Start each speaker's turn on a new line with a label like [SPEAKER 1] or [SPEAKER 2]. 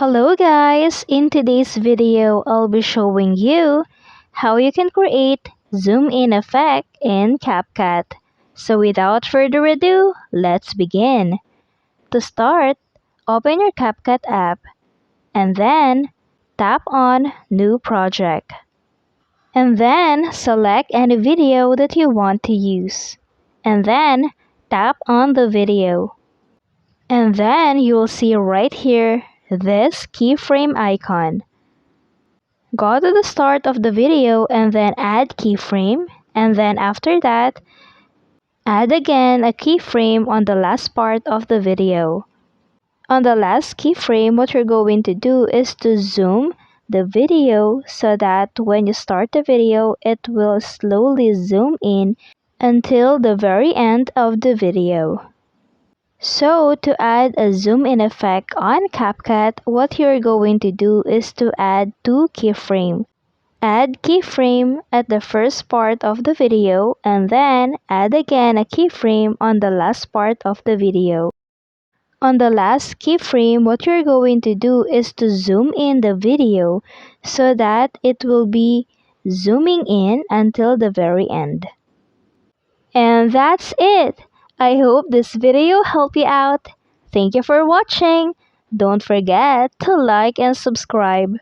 [SPEAKER 1] Hello guys! In today's video, I'll be showing you how you can create zoom in effect in Capcut. So without further ado, let's begin. To start, open your Capcut app and then tap on New Project. And then select any video that you want to use. And then tap on the video. And then you'll see right here this keyframe icon. Go to the start of the video and then add keyframe, and then after that, add again a keyframe on the last part of the video. On the last keyframe, what you're going to do is to zoom the video so that when you start the video, it will slowly zoom in until the very end of the video. So, to add a zoom in effect on Capcut, what you're going to do is to add two keyframes. Add keyframe at the first part of the video and then add again a keyframe on the last part of the video. On the last keyframe, what you're going to do is to zoom in the video so that it will be zooming in until the very end. And that's it! I hope this video helped you out. Thank you for watching. Don't forget to like and subscribe.